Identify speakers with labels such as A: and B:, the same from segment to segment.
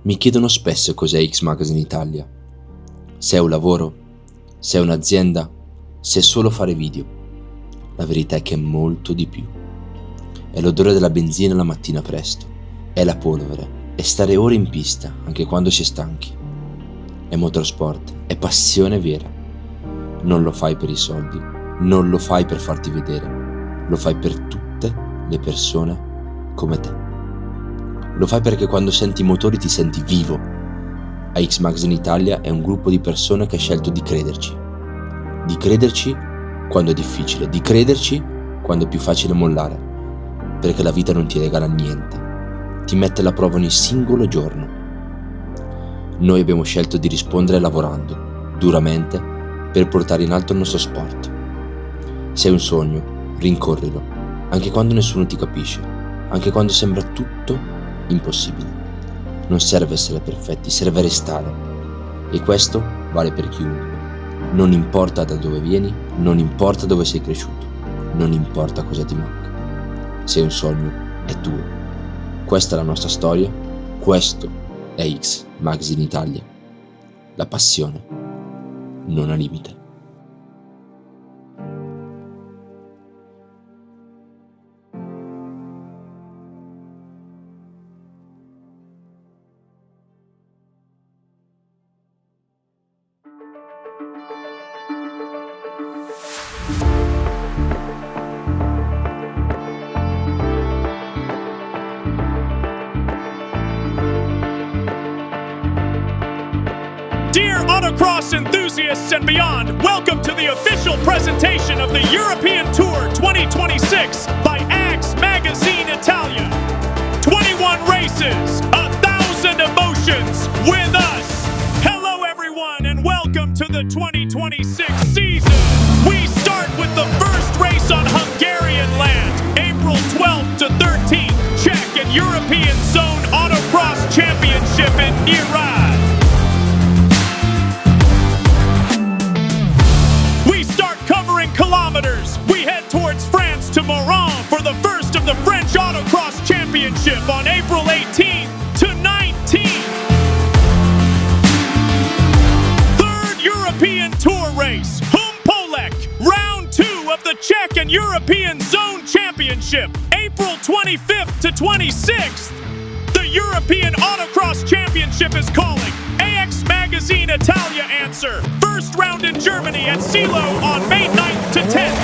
A: Mi chiedono spesso cos'è 𝙋𝙧𝙧𝙩𝙧𝙨. Se è un lavoro, se è un'azienda, se è solo fare video. La verità è che è molto di più. È l'odore della benzina la mattina presto, è la polvere, è stare ore in pista anche quando si è stanchi. È motorsport, è passione vera. Non lo fai per i soldi, non lo fai per farti vedere, lo fai per tutte le persone come te. Lo fai perché quando senti i motori ti senti vivo. 𝙋𝙧𝙧𝙧 è un gruppo di persone che ha scelto di crederci. Di crederci quando è difficile, di crederci quando è più facile mollare. Perché la vita non ti regala niente, ti mette alla prova ogni singolo giorno. Noi abbiamo scelto di rispondere lavorando, duramente, per portare in alto il nostro sport. Se hai un sogno, rincorrilo, anche quando nessuno ti capisce, anche quando sembra tutto impossibile. Non serve essere perfetti, serve restare. E questo vale per chiunque. Non importa da dove vieni, non importa dove sei cresciuto, non importa cosa ti manca. Se hai un sogno, è tuo. Questa è la nostra storia, questo è 𝙋𝙧𝙧𝙧. La passione non ha limite.
B: Dear autocross enthusiasts and beyond, welcome to the official presentation of the European Tour 2026 by axmagazineitalia. 21 races, 1,000 emotions with us. Hello everyone and welcome to the 2026 season. We start with the first race on Hungarian land, April 12th to 13th, Czech and European Zone Autocross Championship in Italia. Kilometers. We head towards France to Moran for the first of the French Autocross Championship on April 18th to 19th. Third European Tour race, Humpolek, round 2 of the Czech and European Zone Championship, April 25th to 26th. The European Autocross Championship is calling. 𝙋𝙧𝙧𝙧 answer. First round in Germany at Silo on May 9th to 10th.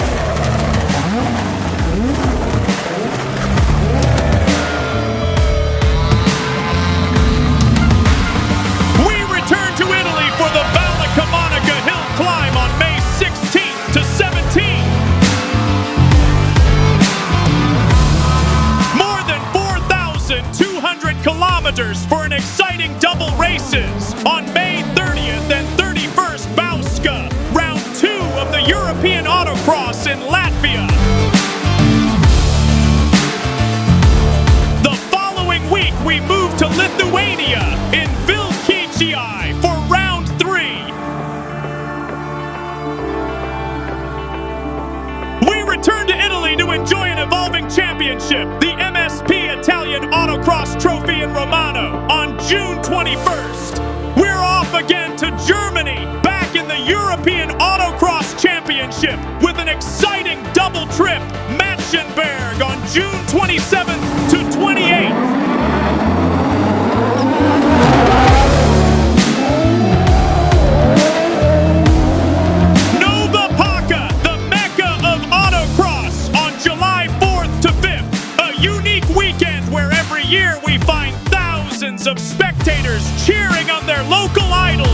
B: We return to Italy for the Valle Camonica Hill Climb on May 16th to 17th. More than 4,200 kilometers for an exciting double races. On May 30th and 31st, Bauska, round 2 of the European Autocross in Latvia. The following week, we move to Lithuania in Vilkicii for round 3. We return to Italy to enjoy an evolving championship, the MSP Italian Autocross Trophy in Romano on June 21st. We're off again to Germany, back in the European Autocross Championship with an exciting double trip, Matschenberg on June 27th to 28th. Nova Paca, the Mecca of Autocross on July 4th to 5th, a unique weekend where every year we find thousands of spectators cheering on their local idols.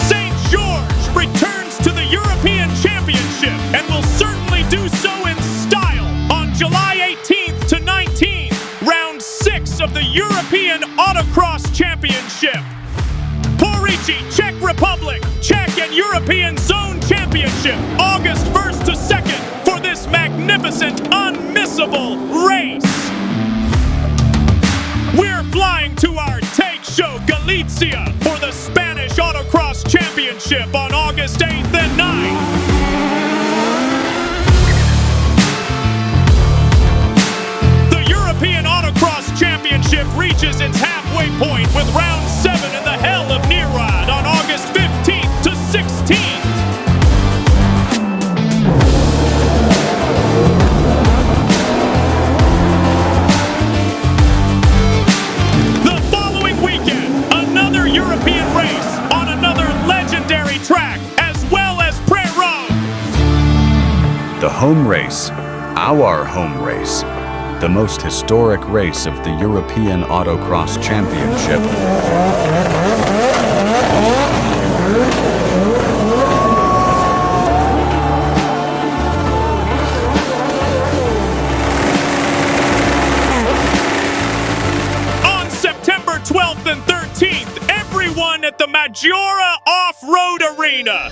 B: St. George returns to the European Championship and will certainly do so in style on July 18th to 19th, round 6 of the European Autocross Championship. Porici, Czech Republic, Czech and European Zone Championship, August 1st to 2nd for this magnificent, unmissable race. We're flying to our take show, Galicia, for the Spanish Autocross Championship on August 8th and 9th. reaches its halfway point with round 7 in the hell of Nierod on August 15th to 16th. The following weekend, another European race on another legendary track, as well as Pré-Rome.
C: The home race, our home race, the most historic race of the European Autocross Championship.
B: On September 12th and 13th, everyone at the Maggiora Off-Road Arena.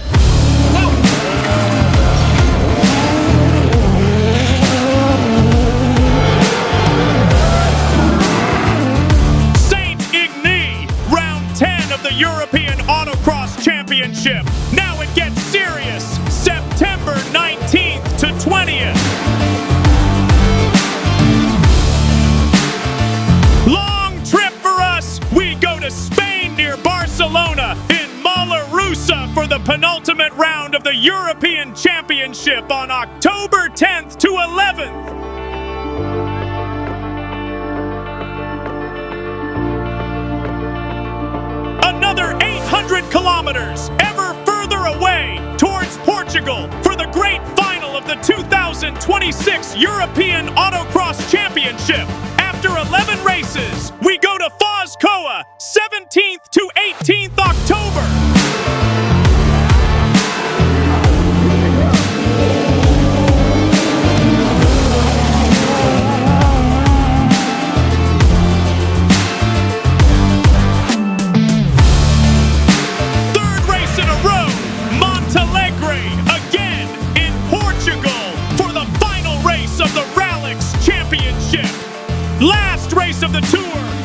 B: The European Autocross Championship. Now it gets serious. September 19th to 20th. Long trip for us. We go to Spain near Barcelona in Mollerussa for the penultimate round of the European Championship on October 10th to 11th. Another 800 kilometers ever further away towards Portugal for the great final of the 2026 European Autocross Championship. After 11 races, we go to Foz-Koa, 17th to 18th October. Of the Rallix Championship. Last race of the tour,